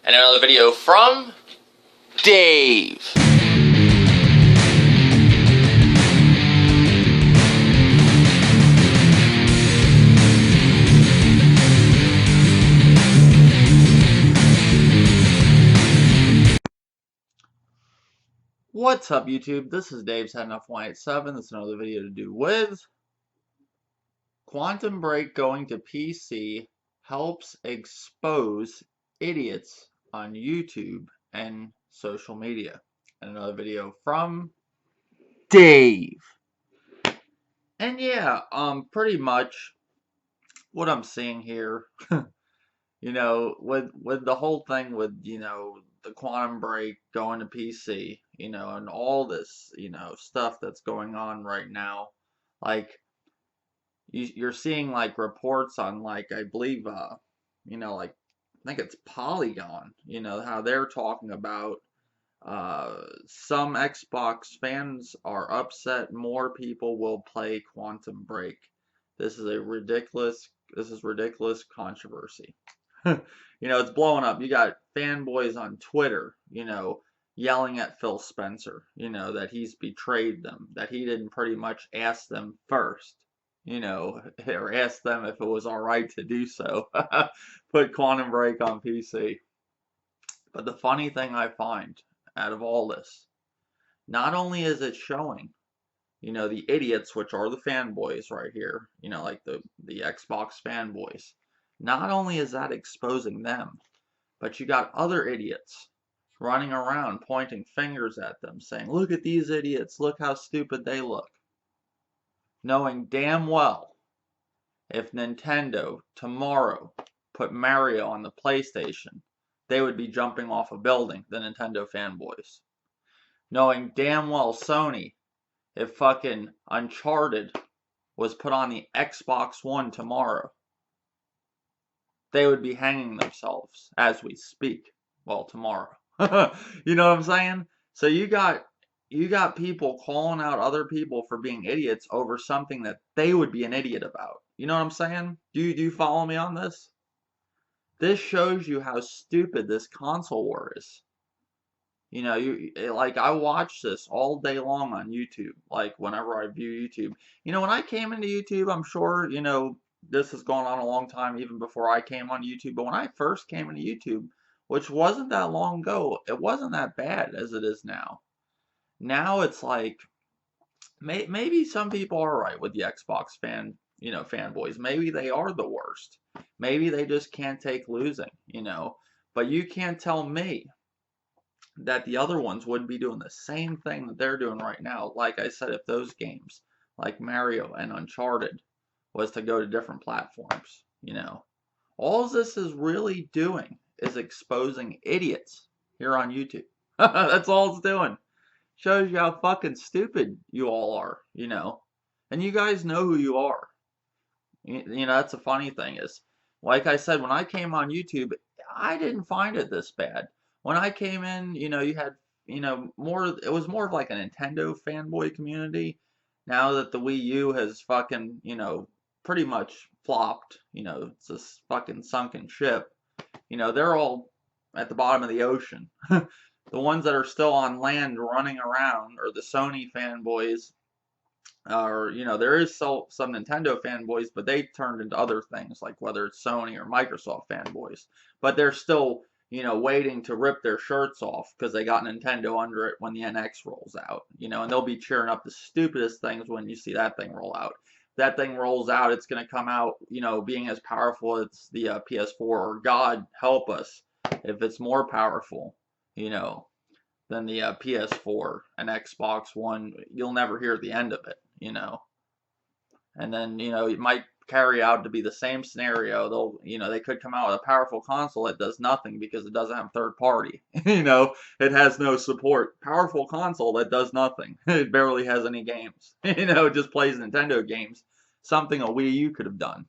And another video from Dave. What's up, YouTube? This is Dave's Heading Off 187. This is another video to do with Quantum Break going to PC helps expose idiots on YouTube and social media. And another video from Dave. And yeah, pretty much what I'm seeing here, with the whole thing with, the Quantum Break going to PC, and all this, stuff that's going on right now. Like, you're seeing like reports on, like, I believe, like, I think it's Polygon, how they're talking about some Xbox fans are upset more people will play Quantum Break. This is ridiculous controversy. It's blowing up. You got fanboys on Twitter, yelling at Phil Spencer, that he's betrayed them, that he didn't pretty much ask them first, or ask them if it was alright to do so. Put Quantum Break on PC. But the funny thing I find out of all this, not only is it showing, the idiots, which are the fanboys right here, like the Xbox fanboys, not only is that exposing them, but you got other idiots running around pointing fingers at them saying, look at these idiots, look how stupid they look. Knowing damn well if Nintendo tomorrow put Mario on the PlayStation, they would be jumping off a building, the Nintendo fanboys. Knowing damn well Sony, if fucking Uncharted was put on the Xbox One tomorrow, they would be hanging themselves as we speak. Well, tomorrow. You know what I'm saying? So you got people calling out other people for being idiots over something that they would be an idiot about. You know what I'm saying? Do you follow me on this? This shows you how stupid this console war is. Like, I watch this all day long on YouTube, like whenever I view YouTube. When I came into YouTube, I'm sure, this has gone on a long time even before I came on YouTube, but when I first came into YouTube, which wasn't that long ago, it wasn't that bad as it is now. Now it's like, maybe some people are right with the Xbox fanboys. Maybe they are the worst. Maybe they just can't take losing, but you can't tell me that the other ones wouldn't be doing the same thing that they're doing right now. Like I said, if those games, like Mario and Uncharted, was to go to different platforms, all this is really doing is exposing idiots here on YouTube. That's all it's doing. Shows you how fucking stupid you all are, and you guys know who you are. That's a funny thing is, like I said, when I came on YouTube, I didn't find it this bad. When I came in, you had, more, it was more of like a Nintendo fanboy community. Now that the Wii U has fucking, pretty much flopped, it's this fucking sunken ship, they're all at the bottom of the ocean. The ones that are still on land running around are the Sony fanboys. Or, there is some Nintendo fanboys, but they turned into other things, like whether it's Sony or Microsoft fanboys. But they're still, waiting to rip their shirts off because they got Nintendo under it when the NX rolls out, and they'll be cheering up the stupidest things when you see that thing roll out. If that thing rolls out, it's going to come out, being as powerful as the PS4, or God help us if it's more powerful, than the PS4 and Xbox One. You'll never hear the end of it, And then, it might carry out to be the same scenario. They could come out with a powerful console that does nothing because it doesn't have third party. It has no support. Powerful console that does nothing. It barely has any games. It just plays Nintendo games. Something a Wii U could have done,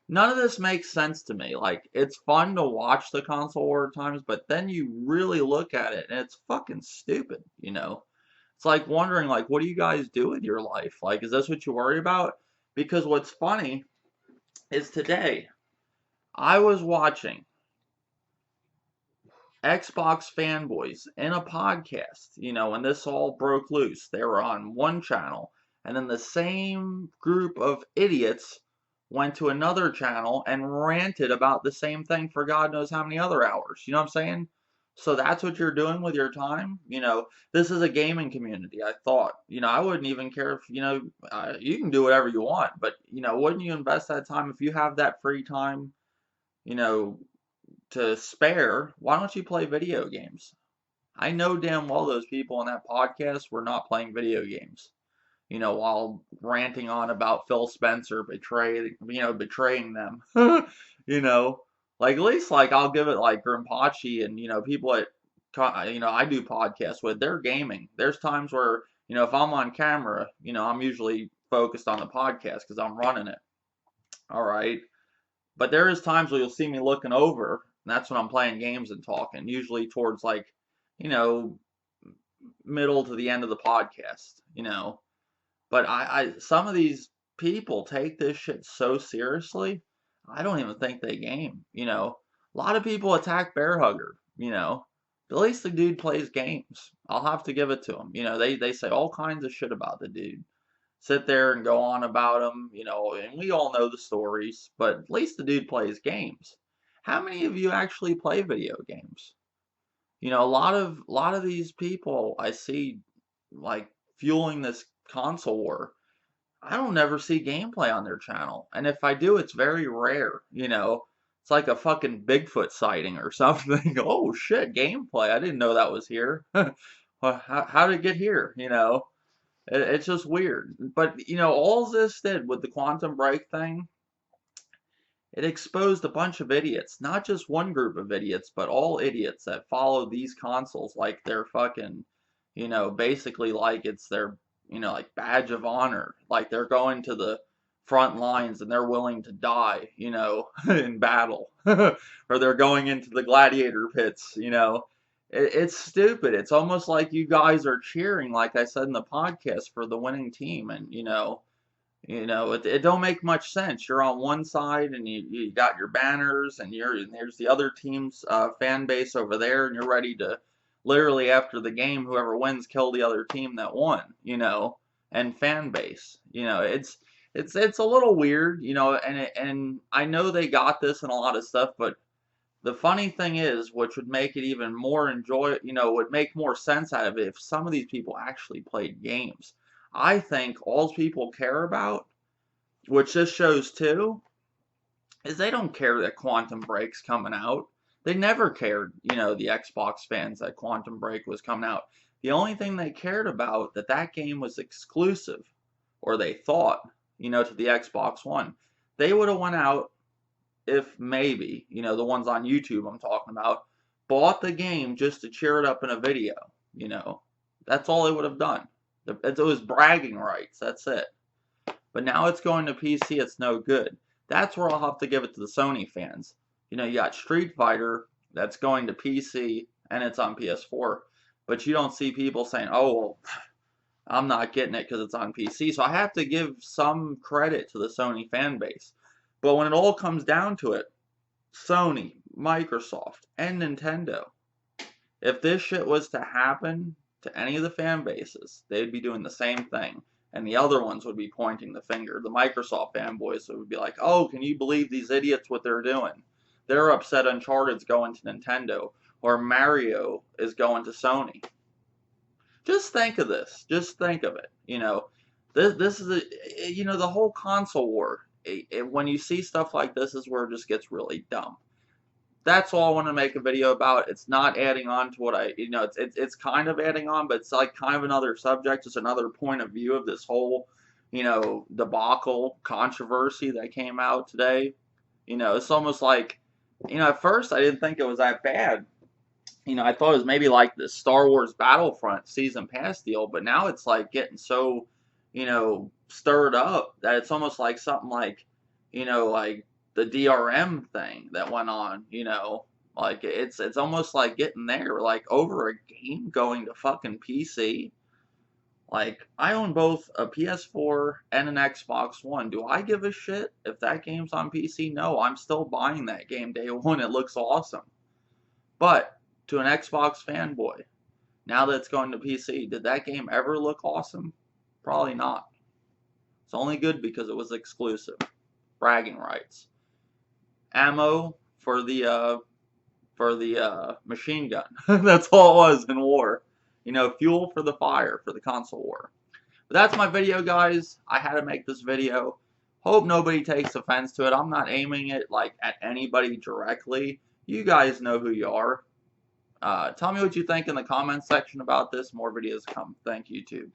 None of this makes sense to me. Like, it's fun to watch the console war at times, but then you really look at it and it's fucking stupid, It's like wondering, like, what do you guys do with your life? Like, is this what you worry about? Because what's funny is today I was watching Xbox fanboys in a podcast, when this all broke loose. They were on one channel, and then the same group of idiots went to another channel and ranted about the same thing for God knows how many other hours. You know what I'm saying? So that's what you're doing with your time? This is a gaming community, I thought. I wouldn't even care if, you can do whatever you want, but, wouldn't you invest that time if you have that free time, you know, to spare? Why don't you play video games? I know damn well those people in that podcast were not playing video games, while ranting on about Phil Spencer betraying them. you know, like at least like I'll give it like Grimpachi and people at I do podcasts with. They're gaming. There's times where if I'm on camera, I'm usually focused on the podcast because I'm running it. All right, but there is times where you'll see me looking over, and that's when I'm playing games and talking. Usually towards like you know middle to the end of the podcast. But some of these people take this shit so seriously. I don't even think they game. A lot of people attack Bear Hugger. At least the dude plays games. I'll have to give it to him. They say all kinds of shit about the dude. Sit there and go on about him. And we all know the stories. But at least the dude plays games. How many of you actually play video games? A lot of these people I see like fueling this console war. I don't ever see gameplay on their channel. And if I do, it's very rare. It's like a fucking Bigfoot sighting or something. Oh shit, gameplay. I didn't know that was here. Well, how did it get here? It's just weird. But, all this did with the Quantum Break thing, it exposed a bunch of idiots. Not just one group of idiots, but all idiots that follow these consoles like they're fucking, basically like it's their like badge of honor. Like they're going to the front lines and they're willing to die, in battle. Or they're going into the gladiator pits, it's stupid. It's almost like you guys are cheering, like I said in the podcast, for the winning team. And, it don't make much sense. You're on one side and you got your banners and there's the other team's fan base over there, and you're ready to literally after the game, whoever wins, kill the other team that won, and fan base. It's a little weird, and I know they got this and a lot of stuff, but the funny thing is, which would make it even more would make more sense out of it if some of these people actually played games. I think all people care about, which this shows too, is they don't care that Quantum Break's coming out. They never cared, the Xbox fans, that Quantum Break was coming out. The only thing they cared about that game was exclusive, or they thought, to the Xbox One. They would have went out if maybe, the ones on YouTube I'm talking about, bought the game just to cheer it up in a video. That's all they would have done. It was bragging rights. That's it. But now it's going to PC. It's no good. That's where I'll have to give it to the Sony fans. You got Street Fighter that's going to PC and it's on PS4. But you don't see people saying, oh, well, I'm not getting it because it's on PC. So I have to give some credit to the Sony fan base. But when it all comes down to it, Sony, Microsoft, and Nintendo, if this shit was to happen to any of the fan bases, they'd be doing the same thing. And the other ones would be pointing the finger. The Microsoft fanboys would be like, oh, can you believe these idiots what they're doing? They're upset Uncharted's going to Nintendo, or Mario is going to Sony. Just think of this. Just think of it. This is the whole console war. When you see stuff like this is where it just gets really dumb. That's all I want to make a video about. It's not adding on to what it's kind of adding on, but it's like kind of another subject, just another point of view of this whole, debacle controversy that came out today. It's almost like, at first I didn't think it was that bad. I thought it was maybe like the Star Wars Battlefront season pass deal, but now it's like getting so, stirred up that it's almost like something like, like the DRM thing that went on, like it's almost like getting there, like over a game going to fucking PC. Like, I own both a PS4 and an Xbox One. Do I give a shit if that game's on PC? No, I'm still buying that game day one. It looks awesome. But to an Xbox fanboy. Now that it's going to PC, did that game ever look awesome? Probably not. It's only good because it was exclusive. Bragging rights. Ammo for the machine gun. That's all it was in war. You know, fuel for the fire for the console war. But that's my video, guys. I had to make this video. Hope nobody takes offense to it. I'm not aiming it like at anybody directly. You guys know who you are. Tell me what you think in the comments section about this. More videos come. Thank you, YouTube.